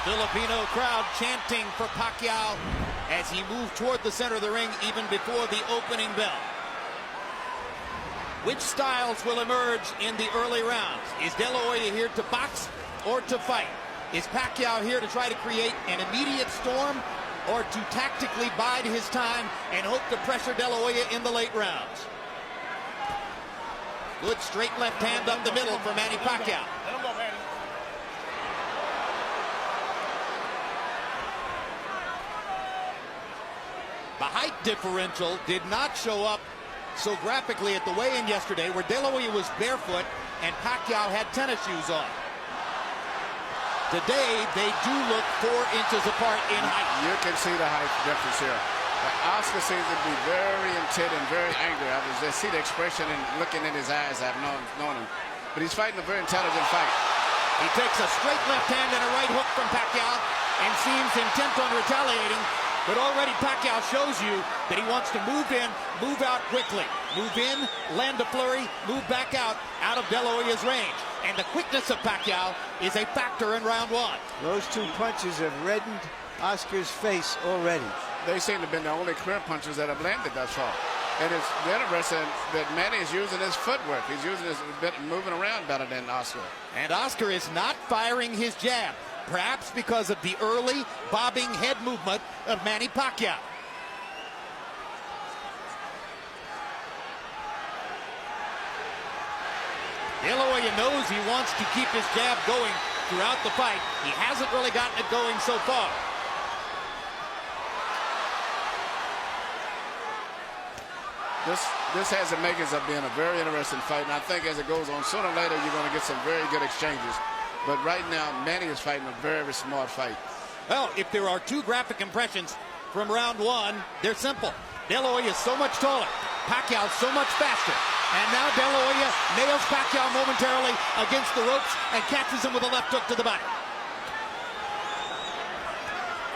Filipino crowd chanting for Pacquiao as he moved toward the center of the ring even before the opening bell. Which styles will emerge in the early rounds? Is De La Hoya here to box or to fight? Is Pacquiao here to try to create an immediate storm or to tactically bide his time and hope to pressure De La Hoya in the late rounds? Good straight left hand up the middle for Manny Pacquiao. The height differential did not show up so graphically at the weigh-in yesterday, where De La Hoya was barefoot and Pacquiao had tennis shoes on. Today, they do look 4 inches apart in height. You can see the height difference here. Oscar seems to be very intent and very angry. I was just see the expression and looking in his eyes. I've known him. But he's fighting a very intelligent fight. He takes a straight left hand and a right hook from Pacquiao and seems intent on retaliating. But already Pacquiao shows you that he wants to move in, move out quickly. Move in, land a flurry, move back out of De La Hoya's range. And the quickness of Pacquiao is a factor in round 1. Those 2 punches have reddened Oscar's face already. They seem to have been the only clear punches that have landed thus far. And it's interesting that Manny is using his footwork. He's using his bit, moving around better than Oscar. And Oscar is not firing his jab, perhaps because of the early bobbing head movement of Manny Pacquiao. De La Hoya knows he wants to keep his jab going throughout the fight. He hasn't really gotten it going so far. This has the makings of being a very interesting fight, and I think as it goes on, sooner or later you're going to get some very good exchanges. But right now, Manny is fighting a very smart fight. Well, if there are 2 graphic impressions from round 1, they're simple. De La Hoya is so much taller, Pacquiao so much faster. And now De La Hoya nails Pacquiao momentarily against the ropes and catches him with a left hook to the body.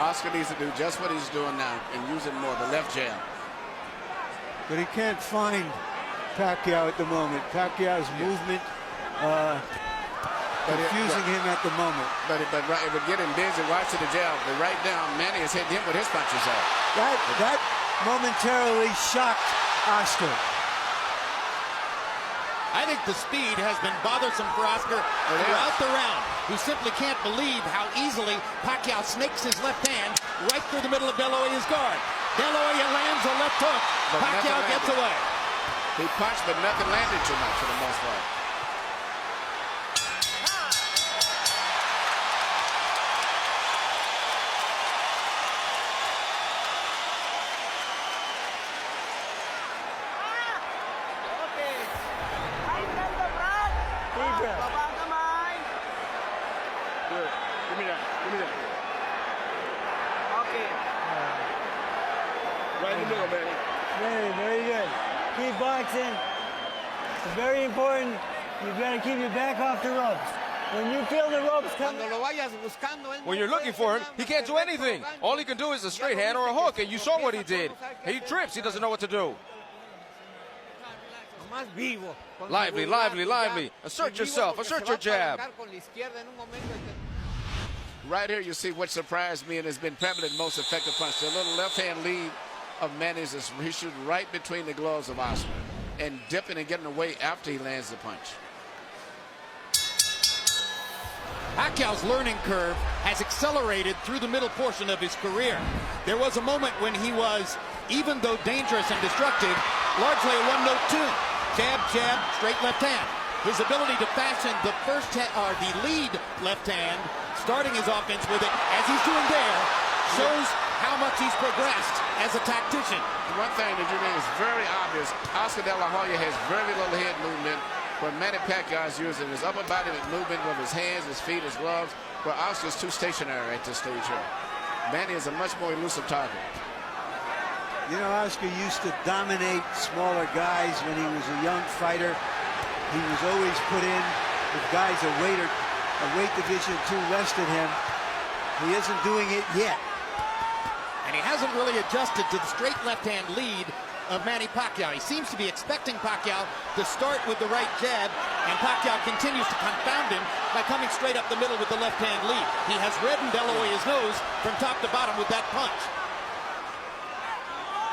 Oscar needs to do just what he's doing now and use it more, the left jab. But he can't find Pacquiao at the moment. Pacquiao's movement confusing him at the moment. But it would get him busy watching the jab. But right now, Manny is hitting him with his punches off. That momentarily shocked Oscar. I think the speed has been bothersome for Oscar throughout the round, who simply can't believe how easily Pacquiao snakes his left hand right through the middle of De La Hoya's guard. De La Hoya lands a left hook. Pacquiao gets away. He punched, but nothing landed too much for the most part. Very good. Keep boxing. It's very important. You've got to keep your back off the ropes. When you feel the ropes coming. When you're looking for him, he can't do anything. All he can do is a straight hand or a hook, and you saw what he did. He trips. He doesn't know what to do. Lively, lively, lively. Assert yourself. Assert your jab. Right here, you see what surprised me and has been probably the most effective punch. The little left-hand lead of Manny's is he shoots right between the gloves of Oscar and dipping and getting away after he lands the punch. Pacquiao's learning curve has accelerated through the middle portion of his career. There was a moment when he was, even though dangerous and destructive, largely a one-note tune. Jab, jab, straight left hand. His ability to fashion the lead left hand, starting his offense with it, as he's doing there, shows how much he's progressed as a tactician. One thing that you mean is very obvious. Oscar De La Hoya has very little head movement, where Manny Pacquiao is using his upper body movement with his hands, his feet, his gloves, where Oscar's too stationary at this stage here. Manny is a much more elusive target. You know, Oscar used to dominate smaller guys when he was a young fighter. He was always put in with guys a weight division too less than him. He isn't doing it yet. And he hasn't really adjusted to the straight left-hand lead of Manny Pacquiao. He seems to be expecting Pacquiao to start with the right jab, and Pacquiao continues to confound him by coming straight up the middle with the left hand lead. He has reddened De La Hoya's nose from top to bottom with that punch.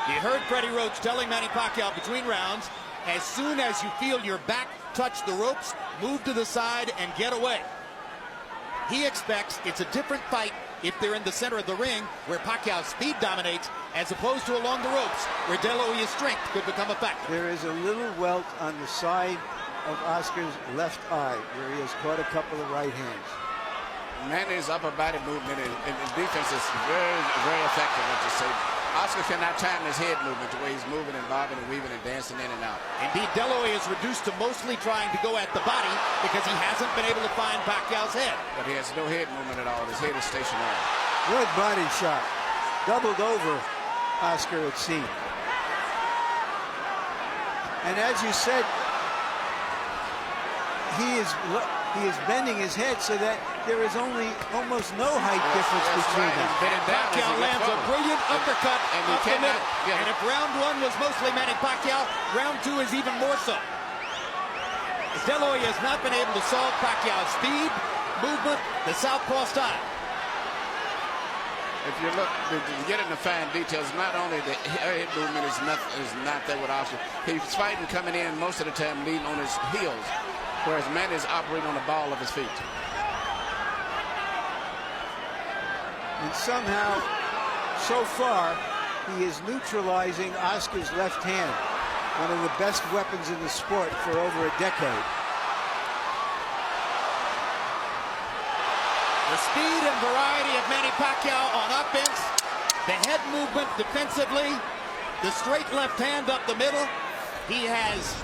You heard Freddie Roach telling Manny Pacquiao between rounds, as soon as you feel your back touch the ropes, move to the side and get away. He expects it's a different fight if they're in the center of the ring, where Pacquiao's speed dominates, as opposed to along the ropes, where De La Hoya's strength could become a factor. There is a little welt on the side of Oscar's left eye, where he has caught a couple of right hands. Manny's upper body movement and his defense is very, very effective, let's just say. Oscar cannot time his head movement the way he's moving and bobbing and weaving and dancing in and out. Indeed, De La Hoya is reduced to mostly trying to go at the body because he hasn't been able to find Pacquiao's head. But he has no head movement at all. His head is stationary. Good body shot. Doubled over Oscar, it seemed. And as you said, he is bending his head so that there is almost no height difference between them. Pacquiao lands a brilliant uppercut up the middle. And if round one was mostly Manny Pacquiao, round two is even more so. De La Hoya has not been able to solve Pacquiao's speed, movement, the southpaw style. If you look, to get into fine details, not only the head movement is not there with Oscar. He's fighting coming in most of the time leading on his heels, whereas Manny is operating on the ball of his feet. And somehow, so far, he is neutralizing Oscar's left hand, one of the best weapons in the sport for over a decade. The speed and variety of Manny Pacquiao on offense, the head movement defensively, the straight left hand up the middle. He has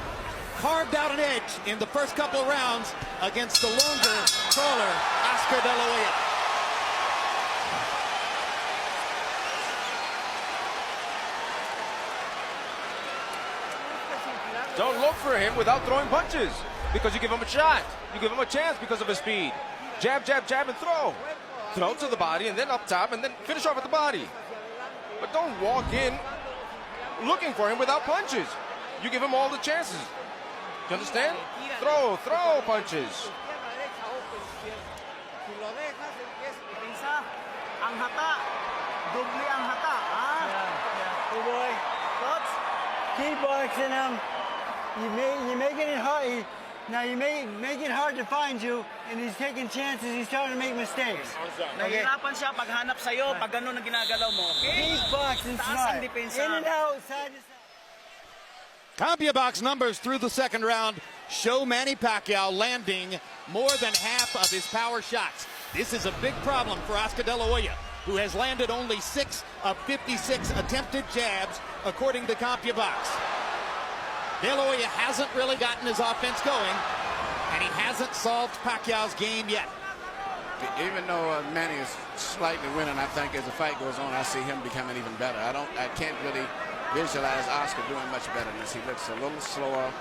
carved out an edge in the first couple of rounds against the longer, taller Oscar De La Hoya. Don't look for him without throwing punches, because you give him a shot. You give him a chance because of his speed. Jab, jab, jab, and throw. Throw to the body, and then up top, and then finish off at the body. But don't walk in looking for him without punches. You give him all the chances. You understand? Throw punches. Keep boxing him. You're making it hard. Now you make it hard to find you, and he's taking chances. He's starting to make mistakes. Nahihirapan siya paghanap sa'yo, pag gano'n ang ginagalaw mo. Okay? Keep boxing smart. In and out, side to side. CompuBox numbers through the second round show Manny Pacquiao landing more than half of his power shots. This is a big problem for Oscar De La Hoya, who has landed only 6 of 56 attempted jabs, according to CompuBox. De La Hoya hasn't really gotten his offense going, and he hasn't solved Pacquiao's game yet. Even though Manny is slightly winning, I think as the fight goes on, I see him becoming even better. I can't really visualize Oscar doing much better than this. He looks a little slower,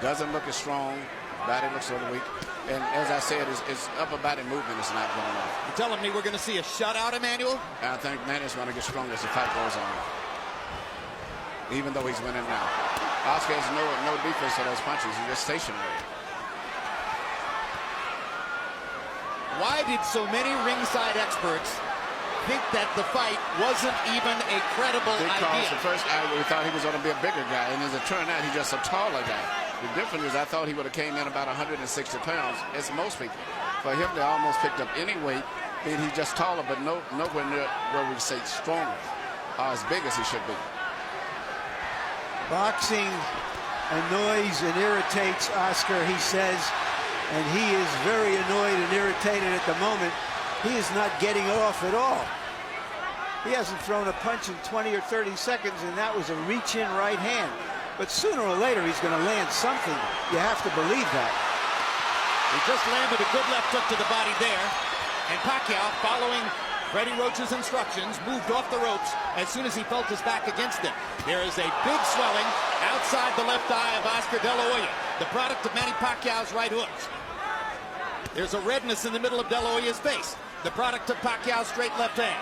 doesn't look as strong, body looks a little weak. And as I said, his upper body movement is not going on. You're telling me we're going to see a shutout, Emmanuel? I think Manny's going to get stronger as the fight goes on, even though he's winning now. Oscar has no defense to those punches. He's just stationary. Why did so many ringside experts think that the fight wasn't even a credible because idea? the first guy, we thought he was going to be a bigger guy, and as it turned out, he's just a taller guy. The difference is I thought he would have came in about 160 pounds, as most people. For him to almost picked up any weight, then he's just taller, but nowhere near where we say stronger or as big as he should be. Boxing annoys and irritates Oscar, he says, and he is very annoyed and irritated at the moment. He is not getting off at all. He hasn't thrown a punch in 20 or 30 seconds, and that was a reach-in right hand. But sooner or later, he's going to land something. You have to believe that. He just landed a good left hook to the body there, and Pacquiao, following Freddie Roach's instructions, moved off the ropes as soon as he felt his back against him. There is a big swelling outside the left eye of Oscar De La Hoya, the product of Manny Pacquiao's right hooks. There's a redness in the middle of De La Hoya's face, the product of Pacquiao's straight left hand.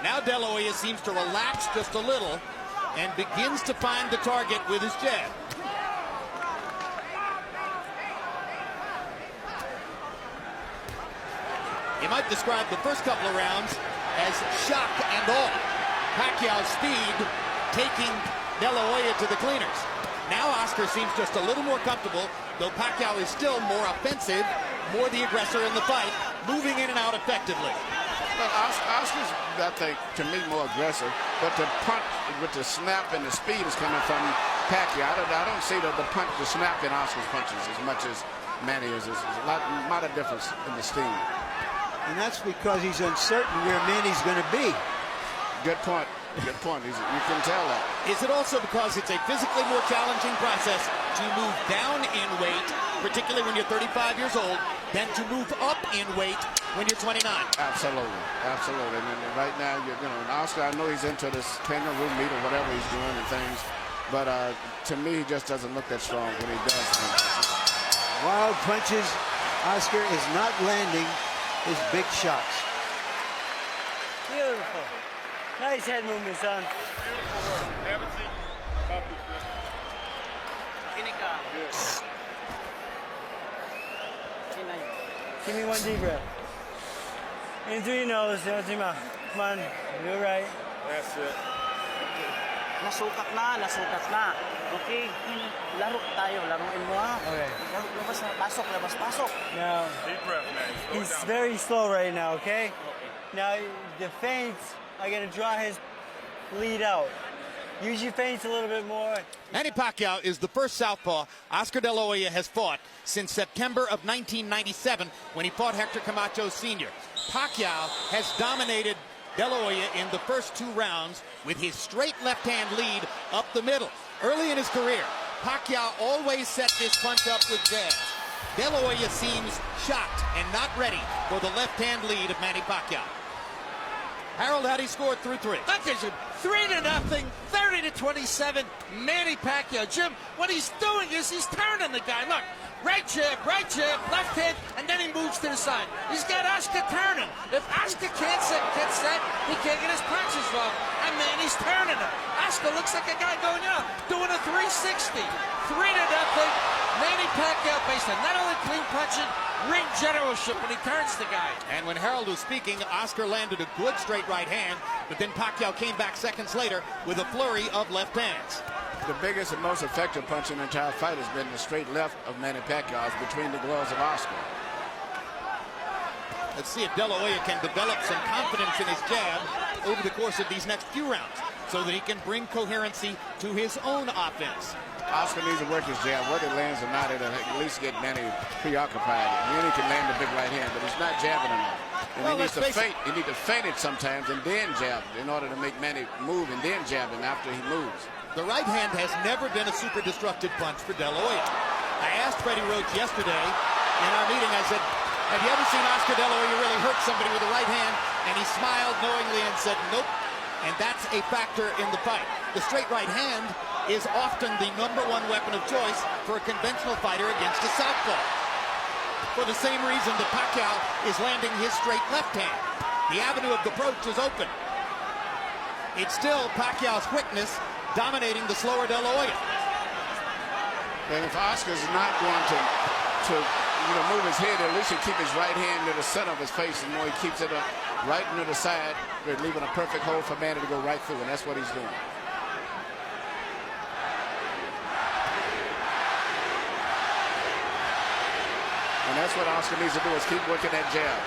Now De La Hoya seems to relax just a little and begins to find the target with his jab. You might describe the first couple of rounds as shock and awe. Pacquiao's speed taking De La Hoya to the cleaners. Now Oscar seems just a little more comfortable, though Pacquiao is still more offensive, more the aggressor in the fight, moving in and out effectively. Well, Oscar's, I think, to me, more aggressive, but the punch with the snap and the speed is coming from Pacquiao. I don't see the punch, the snap in Oscar's punches as much as Manny is. There's a lot of difference in the steam. And that's because he's uncertain where Manny's going to be. Good point. Good point. You can tell that. Is it also because it's a physically more challenging process to move down in weight, particularly when you're 35 years old, than to move up in weight when you're 29? Absolutely. Absolutely. And right now, and Oscar, I know he's into this kangaroo meat or whatever he's doing and things, but to me, he just doesn't look that strong when he does things. Wild punches. Oscar is not landing his big shots. Beautiful. Nice head movement, son. Give me one deep breath. In through your nose, out through your mouth. Come on, you're right. That's it. Nasukat na. Okay, laro tayo, laruin mo ha. Okay. Labas, pasok. Now, Deep breath, man. he's very slow right now, okay? Now, the feints are going to draw his lead out. Use your feints a little bit more. Manny Pacquiao is the first southpaw Oscar De La Hoya has fought since September of 1997 when he fought Hector Camacho Sr. Pacquiao has dominated De La Hoya in the first 2 rounds with his straight left-hand lead up the middle. Early in his career, Pacquiao always set this punch up with jabs. De La Hoya seems shocked and not ready for the left-hand lead of Manny Pacquiao. Harold, how do you score through 3? Look at him, 3-0, 30-27, Manny Pacquiao. Jim, what he's doing is he's turning the guy. Look, right jab, left hand, and then he moves to the side. He's got Oscar turning. If Oscar can't set, he can't get his punches wrong. And Manny's turning him. Oscar looks like a guy going out, doing a 360. 3-0, Manny Pacquiao based on not only clean punching, ring generalship when he turns the guy. And when Harold was speaking, Oscar landed a good straight right hand, but then Pacquiao came back seconds later with a flurry of left hands. The biggest and most effective punch in the entire fight has been the straight left of Manny Pacquiao between the gloves of Oscar. Let's see if De La Hoya can develop some confidence in his jab over the course of these next few rounds so that he can bring coherency to his own offense. Oscar needs to work his jab. Whether it lands or not, it'll at least get Manny preoccupied. Manny can land the big right hand, but he's not jabbing enough. And Well, he needs to let's face feint. He needs to feint it sometimes and then jab in order to make Manny move and then jab him after he moves. The right hand has never been a super destructive punch for De La Hoya. I asked Freddie Roach yesterday in our meeting, I said, have you ever seen Oscar De La Hoya really hurt somebody with the right hand? And he smiled knowingly and said, nope. And that's a factor in the fight. The straight right hand is often the #1 weapon of choice for a conventional fighter against a southpaw. For the same reason that Pacquiao is landing his straight left hand. The avenue of approach is open. It's still Pacquiao's quickness dominating the slower De La Hoya. And if Oscar's not going to move his head, at least he keep his right hand to the center of his face, and he keeps it up right into the side, leaving a perfect hole for Manny to go right through, and that's what he's doing. And that's what Oscar needs to do, is keep working that jab.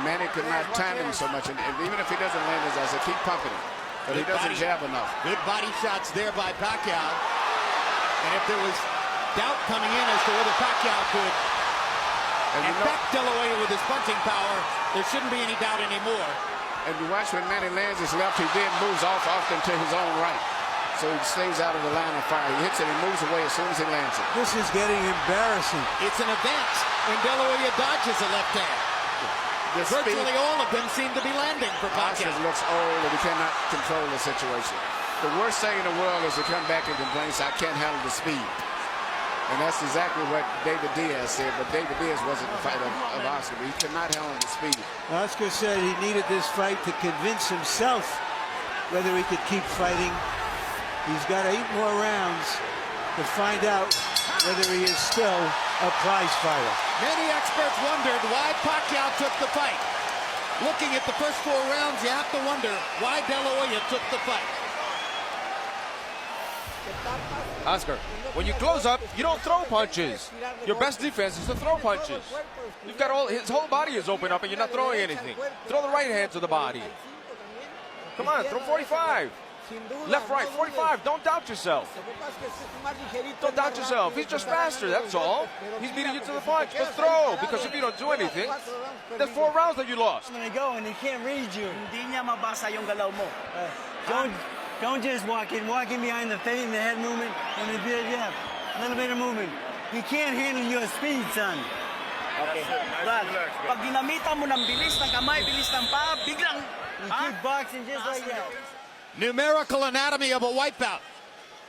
Manny could not time him so much, and even if he doesn't land his ass, keep pumping him. But he doesn't jab enough. Good body shots there by Pacquiao. And if there was doubt coming in as to whether Pacquiao could affect De La Hoya with his punching power, there shouldn't be any doubt anymore. And you watch when Manny lands his left, he then moves off often to his own right. So he stays out of the line of fire. He hits it and moves away as soon as he lands it. This is getting embarrassing. It's an event when De La Hoya dodges a left hand. Virtually all of them seem to be landing for Pacquiao. Oscar looks old and he cannot control the situation. The worst thing in the world is to come back and complain, I can't handle the speed. And that's exactly what David Diaz said, but David Diaz wasn't the fighter of Oscar. He could not handle the speed. Oscar said he needed this fight to convince himself whether he could keep fighting. He's got 8 more rounds to find out whether he is still a prize fighter. Many experts wondered why Pacquiao took the fight. Looking at the first 4 rounds, you have to wonder why De La Hoya took the fight. Oscar, when you close up, you don't throw punches. Your best defense is to throw punches. You've got his whole body is open up and you're not throwing anything. Throw the right hand to the body. Come on, throw 45. Left, right, 45. Don't doubt yourself. Don't doubt yourself. He's just faster, that's all. He's beating you to the punch. But throw, because if you don't do anything, there's 4 rounds that you lost. I'm gonna go and he can't read you. Hindi niya mabasa yung galaw mo. Don't just walk in behind the face and the head movement and a little bit of movement. He can't handle your speed, son. Okay. Brad, pag ginamitan mo ng bilis ng kamay, bilis ng paa, biglang... You keep boxing just like that. Numerical anatomy of a wipeout.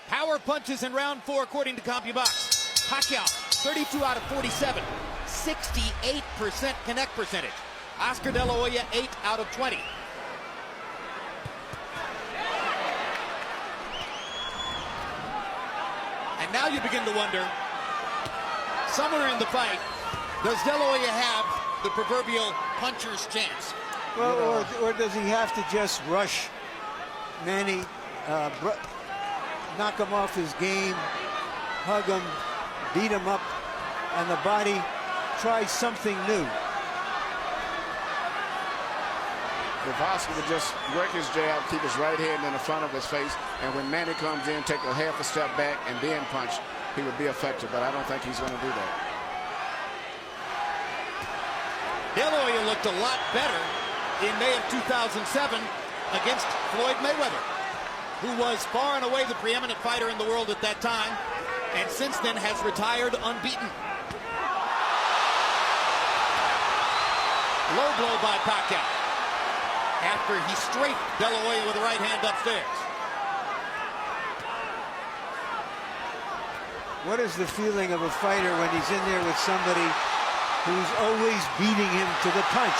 Power punches in round 4 according to CompuBox. Pacquiao, 32 out of 47. 68% connect percentage. Oscar De La Hoya, 8 out of 20. And now you begin to wonder, somewhere in the fight, does De La Hoya have the proverbial puncher's chance? Well, or does he have to just rush Manny, knock him off his game, hug him, beat him up, and the body try something new? If Oscar would just work his jab, keep his right hand in the front of his face, and when Manny comes in, take a half a step back and then punch, he would be effective, but I don't think he's going to do that. De La Hoya looked a lot better in May of 2007 against Floyd Mayweather, who was far and away the preeminent fighter in the world at that time, and since then has retired unbeaten. Low blow by Pacquiao after he strafed De La Hoya with the right hand upstairs. What is the feeling of a fighter when he's in there with somebody who's always beating him to the punch?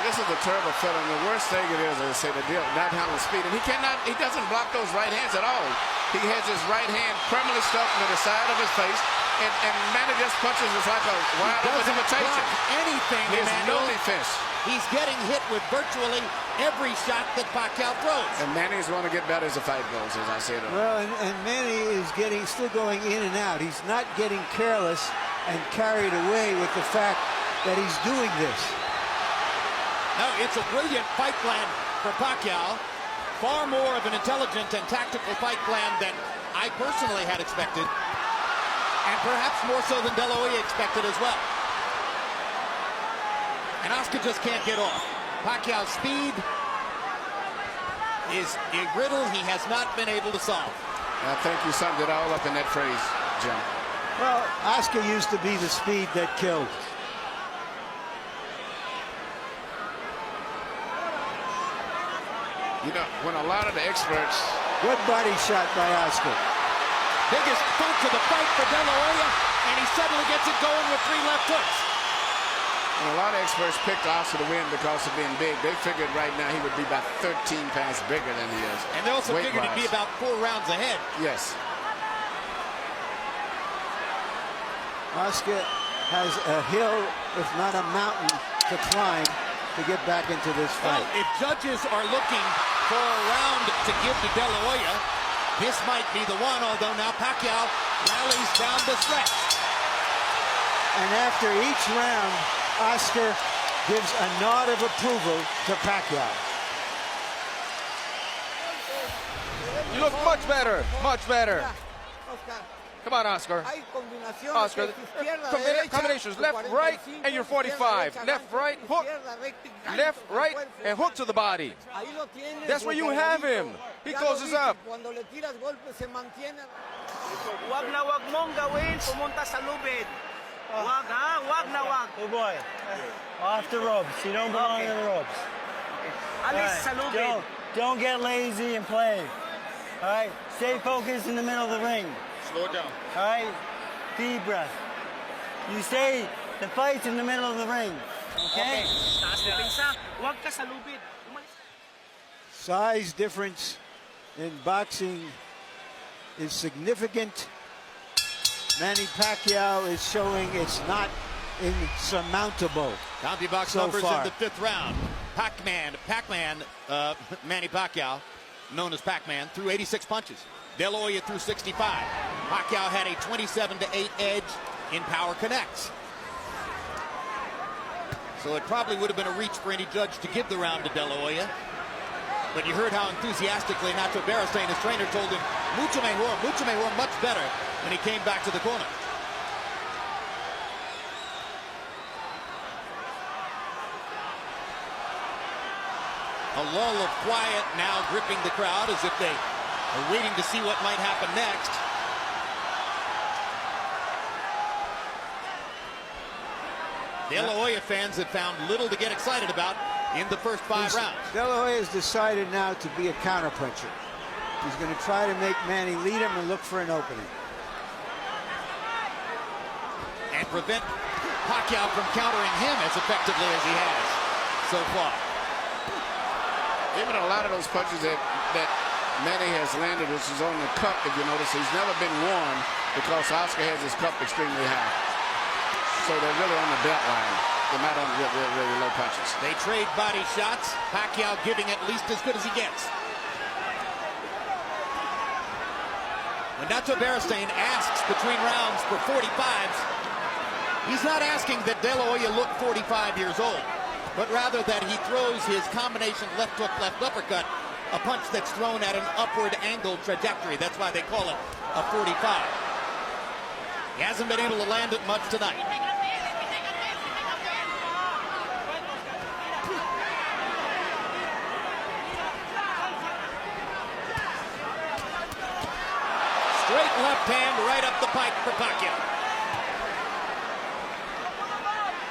This is a terrible feeling. The worst thing it is, as I say, the deal not handling speed, and he doesn't block those right hands at all. He has his right hand permanently stuck to the side of his face, and Manny just punches us like a wild imitation. Anything, he has no defense. He's getting hit with virtually every shot that Pacquiao throws. And Manny's going to get better as the fight goes, as I said. Well, and Manny is still going in and out. He's not getting careless and carried away with the fact that he's doing this. No, it's a brilliant fight plan for Pacquiao. Far more of an intelligent and tactical fight plan than I personally had expected. And perhaps more so than De La Hoya expected as well. And Oscar just can't get off. Pacquiao's speed is a riddle he has not been able to solve. I think you summed it all up in that phrase, Jim. Well, Oscar used to be the speed that killed. You know, when a lot of the experts... Good body shot by Oscar. Biggest punch of the fight for De La Hoya, and he suddenly gets it going with 3 left hooks. And a lot of experts picked Oscar to win because of being big. They figured right now he would be about 13 pounds bigger than he is. And they also figured he'd be about 4 rounds ahead. Yes. Oscar has a hill, if not a mountain, to climb to get back into this fight. Well, if judges are looking for a round to give to De La Hoya, this might be the one, although now Pacquiao rallies down the stretch. And after each round, Oscar gives a nod of approval to Pacquiao. You look much better, much better. Come on, Oscar. Oscar, combinations, left, right, and you're 45. Left, right, hook. Left, right, and hook to the body. That's where you have him. He closes up. Wag na wag mong gawin, pumunta sa lubid. Wag ha, wag na wag. Oh boy, off the ropes. You don't belong in the ropes. Alis sa lubid. Don't get lazy and play. All right, stay focused in the middle of the ring. Slow it down. All right? Deep breath. You say the fight's in the middle of the ring. Okay? Taas na pinsa. Huwag ka sa lubid. Umalis. Size difference in boxing is significant. Manny Pacquiao is showing it's not insurmountable. CompuBox So numbers far. in the 5th round. Manny Pacquiao, known as Pac-Man, threw 86 punches. De La Hoya threw 65. Pacquiao had a 27-8 edge in power connects. So it probably would have been a reach for any judge to give the round to De La Hoya. But you heard how enthusiastically Nacho Beristain, his trainer, told him, mucho mejor, much better, when he came back to the corner. A lull of quiet now gripping the crowd as if they are waiting to see what might happen next. De La Hoya fans have found little to get excited about in the first 5 rounds. De La Hoya has decided now to be a counterpuncher. He's going to try to make Manny lead him and look for an opening. And prevent Pacquiao from countering him as effectively as he has so far. Even a lot of those punches that Manny has landed, which is on the cup, if you notice, he's never been worn because Oscar has his cup extremely high. So they're really on the belt line. They're not on really low punches. They trade body shots. Pacquiao giving at least as good as he gets. When Nacho Beristain asks between rounds for 45s, he's not asking that De La Hoya look 45 years old, but rather that he throws his combination left hook, left uppercut, a punch that's thrown at an upward angle trajectory. That's why they call it a 45. He hasn't been able to land it much tonight. Straight left hand right up the pipe for Pacquiao.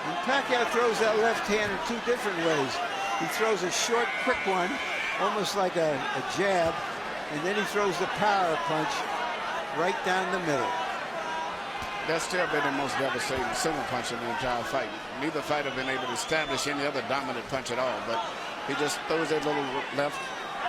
And Pacquiao throws that left hand in 2 different ways. He throws a short, quick one, almost like a jab, and then he throws the power punch right down the middle. That's still been the most devastating single punch in the entire fight. Neither fighter been able to establish any other dominant punch at all, but he just throws that little left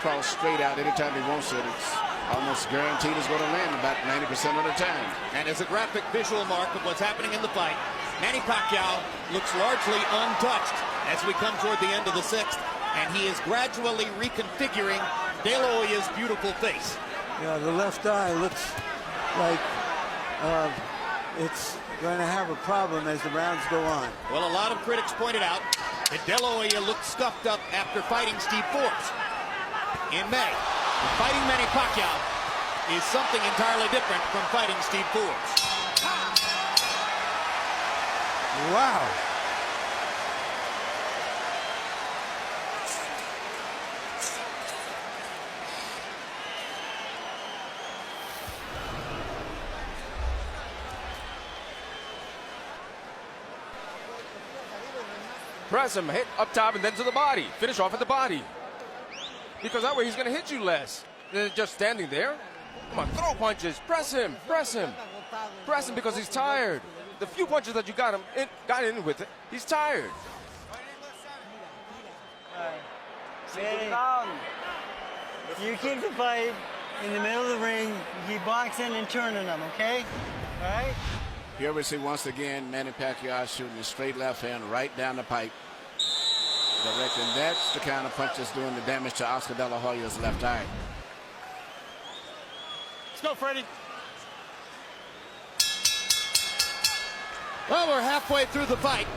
cross straight out anytime he wants it. It's almost guaranteed it's going to land about 90% of the time. And as a graphic visual mark of what's happening in the fight, Manny Pacquiao looks largely untouched as we come toward the end of the 6th, and he is gradually reconfiguring De La Hoya's beautiful face. Yeah, the left eye looks like it's going to have a problem as the rounds go on. Well, a lot of critics pointed out that De La Hoya looked stuffed up after fighting Steve Forbes in May. Fighting Manny Pacquiao is something entirely different from fighting Steve Forbes. Wow. Press him, hit up top and then to the body. Finish off at the body. Because that way he's going to hit you less than just standing there. Come on, throw punches. Press him, press him. Press him because he's tired. The few punches that you got in with it, he's tired. Manny, you keep the fight in the middle of the ring. You keep boxing and turning them, okay? All right? Here we see once again Manny Pacquiao shooting a straight left hand right down the pipe. Direct, and that's the kind of punch that's doing the damage to Oscar De La Hoya's left eye. Let's go, Freddie. Well, we're halfway through the fight,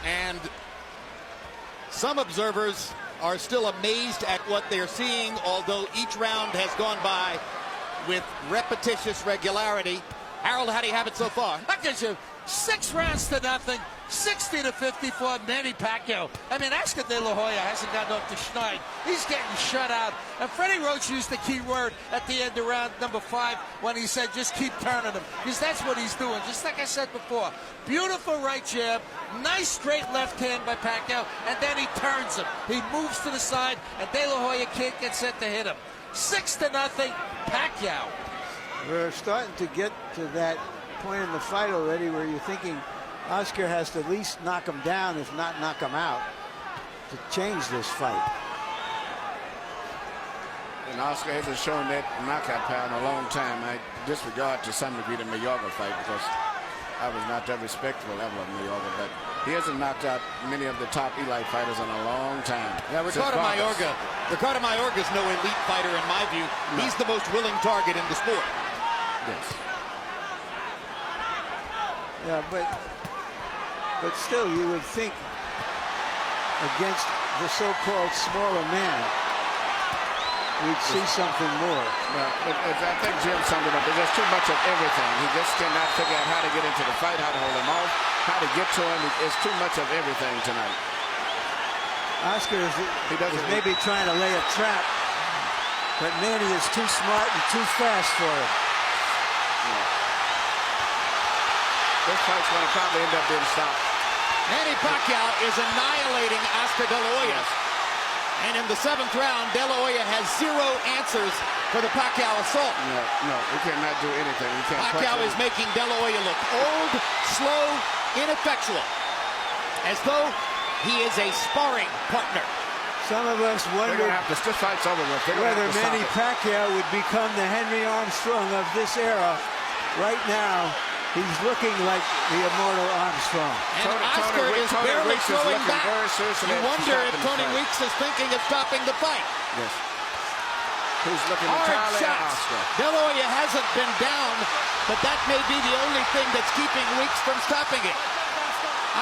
and some observers are still amazed at what they're seeing, although each round has gone by with repetitious regularity. Harold, how do you have it so far? That gives you 6 rounds to nothing, 60-54 Manny Pacquiao. I mean, Oscar De La Hoya hasn't gotten off the schneid. He's getting shut out. And Freddie Roach used the key word at the end of round number 5 when he said, just keep turning him. Because that's what he's doing. Just like I said before, beautiful right jab, nice straight left hand by Pacquiao, and then he turns him. He moves to the side, and De La Hoya can't get set to hit him. 6-0, Pacquiao. We're starting to get to that point in the fight already where you're thinking Oscar has to at least knock him down, if not knock him out, to change this fight. And Oscar hasn't shown that knockout power in a long time. I disregard to some degree the Mayorga fight because I was not that respectful ever of Mayorga, but he hasn't knocked out many of the top elite fighters in a long time. Yeah, Ricardo Mayorga's no elite fighter in my view. No. He's the most willing target in the sport. Yes. Yeah, but still you would think against the so-called smaller man we'd see something more. Well, I think Jim summed it up. There's too much of everything. He just cannot figure out how to get into the fight, how to hold him off, how to get to him. It's too much of everything tonight. Oscar is maybe trying to lay a trap, but Manny is too smart and too fast for him. Yeah. This fight's going to probably end up being stopped. Manny Pacquiao is annihilating Oscar De La Hoya. And in the 7th round, De La Hoya has 0 answers for the Pacquiao assault. No, he cannot do anything. Pacquiao is making De La Hoya look old, slow, ineffectual, as though he is a sparring partner. Some of us wonder this fight's over with. Whether Manny Pacquiao would become the Henry Armstrong of this era. Right now, he's looking like the immortal Armstrong. And Oscar is barely throwing back. You wonder if Tony Weeks is thinking of stopping the fight. Yes. He's looking hard entirely at shots. Oscar. De La Hoya hasn't been down, but that may be the only thing that's keeping Weeks from stopping it.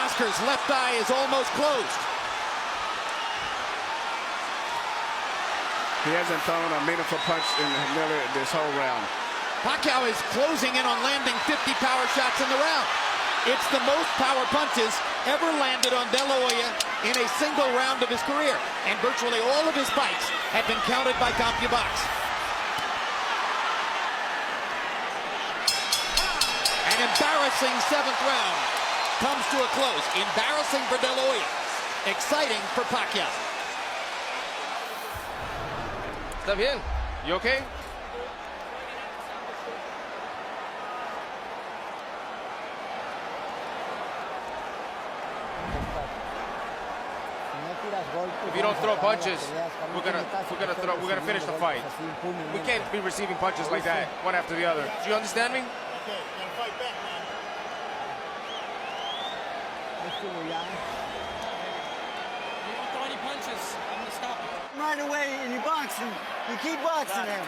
Oscar's left eye is almost closed. He hasn't thrown a meaningful punch in Miller this whole round. Pacquiao is closing in on landing 50 power shots in the round. It's the most power punches ever landed on De La Hoya in a single round of his career. And virtually all of his fights have been counted by CompuBox. An embarrassing 7th round comes to a close. Embarrassing for De La Hoya. Exciting for Pacquiao. Está bien. You okay? If you don't throw punches, we're gonna finish the fight. We can't be receiving punches like that, one after the other. Do you understand me? Okay, gotta fight back, man. You don't throw any punches, I'm gonna stop you. Right away, and you boxing. You keep boxing him.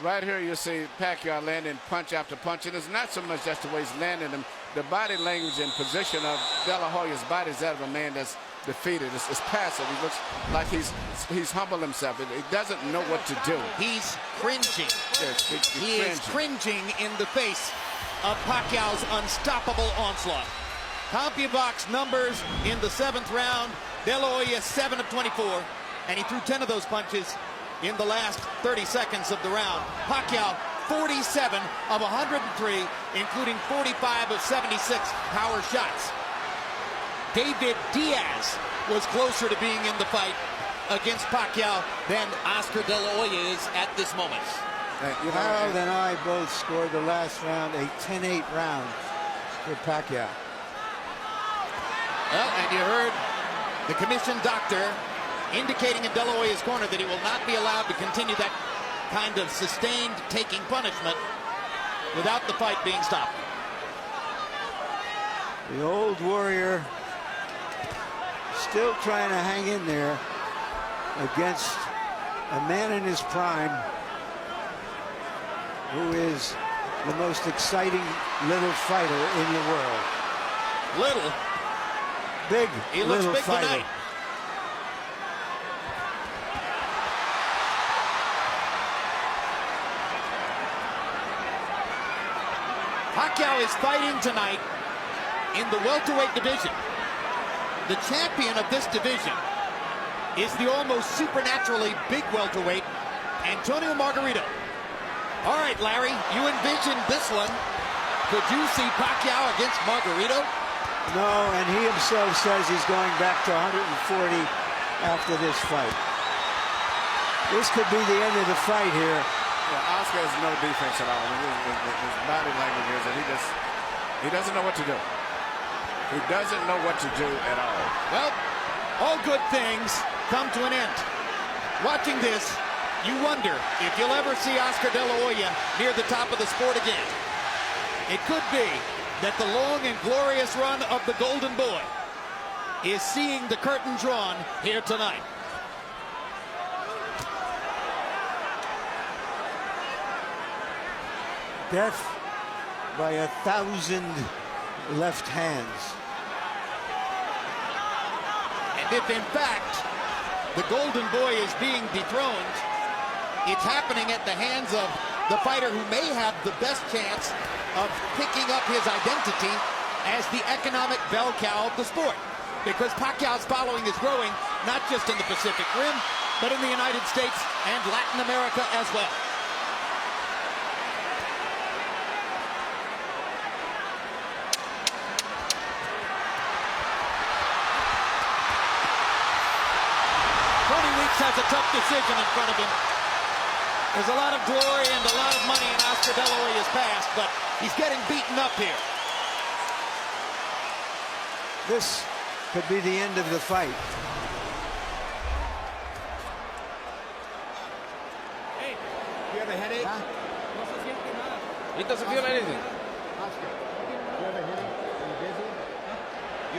Right here you see Pacquiao landing punch after punch, and it's not so much just the way he's landing them. The body language and position of De La Hoya's body is that of a man that's defeated. It's passive. He looks like he's humbled himself. He doesn't know what to do. He's cringing. Yes, he is cringing in the face of Pacquiao's unstoppable onslaught. CompuBox numbers in the 7th round. De La Hoya 7 of 24, and he threw 10 of those punches in the last 30 seconds of the round. Pacquiao 47 of 103, including 45 of 76 power shots. David Diaz was closer to being in the fight against Pacquiao than Oscar De La Hoya is at this moment. Harold and I both scored the last round a 10-8 round for Pacquiao. Well, and you heard the commission doctor indicating in De La Hoya's corner that he will not be allowed to continue that kind of sustained taking punishment without the fight being stopped. The old warrior still trying to hang in there against a man in his prime who is the most exciting little fighter in the world. Little? Big, he looks little big fighter. tonight. Pacquiao is fighting tonight in the welterweight division. The champion of this division is the almost supernaturally big welterweight, Antonio Margarito. All right, Larry, you envisioned this one. Could you see Pacquiao against Margarito? No, and he himself says he's going back to 140 after this fight. This could be the end of the fight here. Yeah, Oscar has no defense at all. His body language is that he doesn't know what to do. He doesn't know what to do at all. Well, all good things come to an end. Watching this, you wonder if you'll ever see Oscar De La Hoya near the top of the sport again. It could be that the long and glorious run of the Golden Boy is seeing the curtain drawn here tonight. Death by 1,000 left hands. And if in fact the Golden Boy is being dethroned, it's happening at the hands of the fighter who may have the best chance of picking up his identity as the economic bell cow of the sport. Because Pacquiao's following is growing, not just in the Pacific Rim, but in the United States and Latin America as well. Has a tough decision in front of him. There's a lot of glory and a lot of money in Oscar De La Hoya's past, but he's getting beaten up here. This could be the end of the fight. Hey, you have a headache? He doesn't feel anything. Oscar, you have a headache?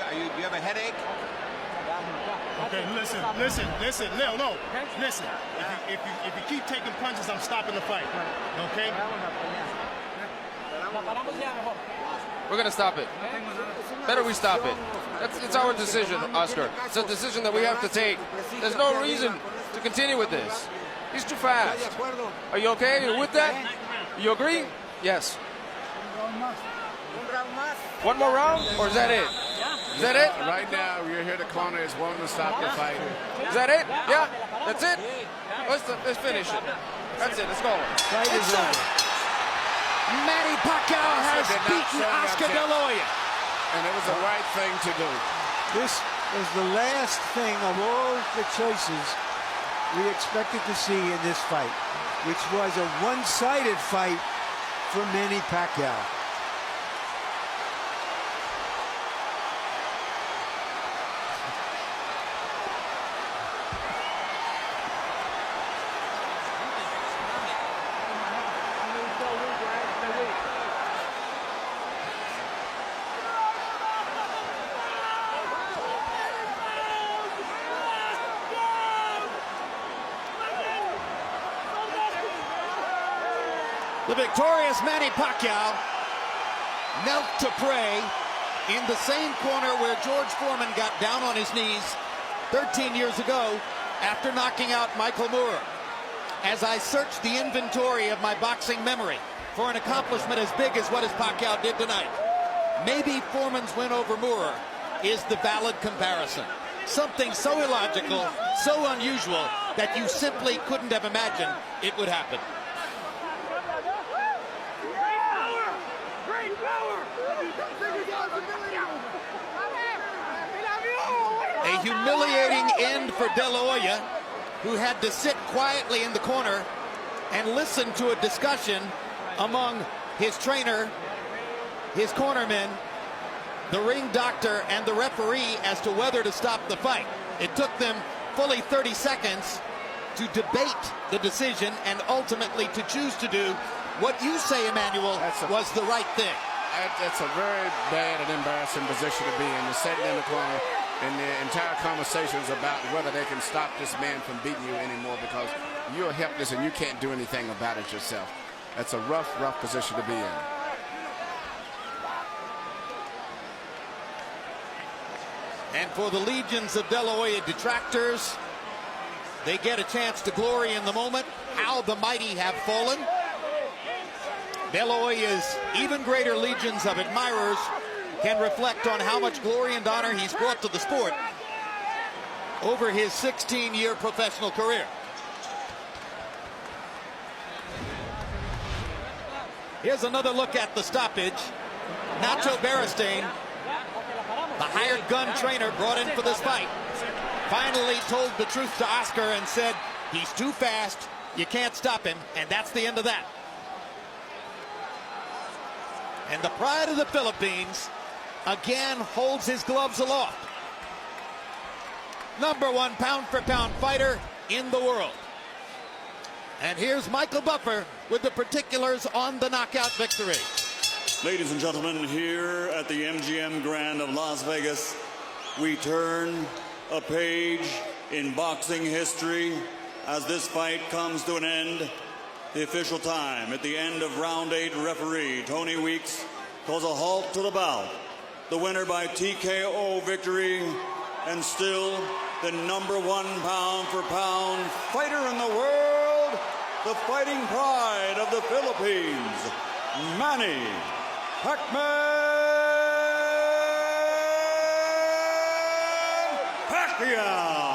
Are you busy? You have a headache? Okay, listen, no. Listen, if you keep taking punches, I'm stopping the fight, okay? We're going to stop it. Better we stop it. It's our decision, Oscar. It's a decision that we have to take. There's no reason to continue with this. He's too fast. Are you okay? Are you with that? You agree? Yes. One more round, or is that it? Is that it? Right now, you're here. The corner is wanting to stop the fight. Is that it? Yeah? That's it? Let's finish it. That's it. Let's go. Fight is over. Manny Pacquiao has beaten Oscar De La Hoya. And it was the right thing to do. This was the last thing of all the choices we expected to see in this fight, which was a one-sided fight for Manny Pacquiao. The victorious Manny Pacquiao knelt to pray in the same corner where George Foreman got down on his knees 13 years ago after knocking out Michael Moorer. As I searched the inventory of my boxing memory for an accomplishment as big as what Pacquiao did tonight, maybe Foreman's win over Moorer is the valid comparison. Something so illogical, so unusual, that you simply couldn't have imagined it would happen. A humiliating end for De La Hoya, who had to sit quietly in the corner and listen to a discussion among his trainer, his cornermen, the ring doctor, and the referee as to whether to stop the fight. It took them fully 30 seconds to debate the decision and ultimately to choose to do what you say, Emmanuel, was the right thing. That's a very bad and embarrassing position to be in. You're sitting in the corner, and the entire conversation is about whether they can stop this man from beating you anymore because you're helpless and you can't do anything about it yourself. That's a rough position to be in. And for the legions of De La Hoya detractors, they get a chance to glory in the moment. How the mighty have fallen. De La Hoya's even greater legions of admirers can reflect on how much glory and honor he's brought to the sport over his 16-year professional career. Here's another look at the stoppage. Nacho Beristain, the hired gun trainer brought in for this fight, finally told the truth to Oscar and said, He's too fast. You can't stop him, and that's the end of that. And the pride of the Philippines again holds his gloves aloft. #1 pound-for-pound fighter in the world. And here's Michael Buffer with the particulars on the knockout victory. Ladies and gentlemen, here at the MGM Grand of Las Vegas, we turn a page in boxing history as this fight comes to an end. The official time at the end of round 8, referee Tony Weeks calls a halt to the bout. The winner by TKO victory, and still the #1 pound-for-pound fighter in the world, the fighting pride of the Philippines, Manny Pacquiao.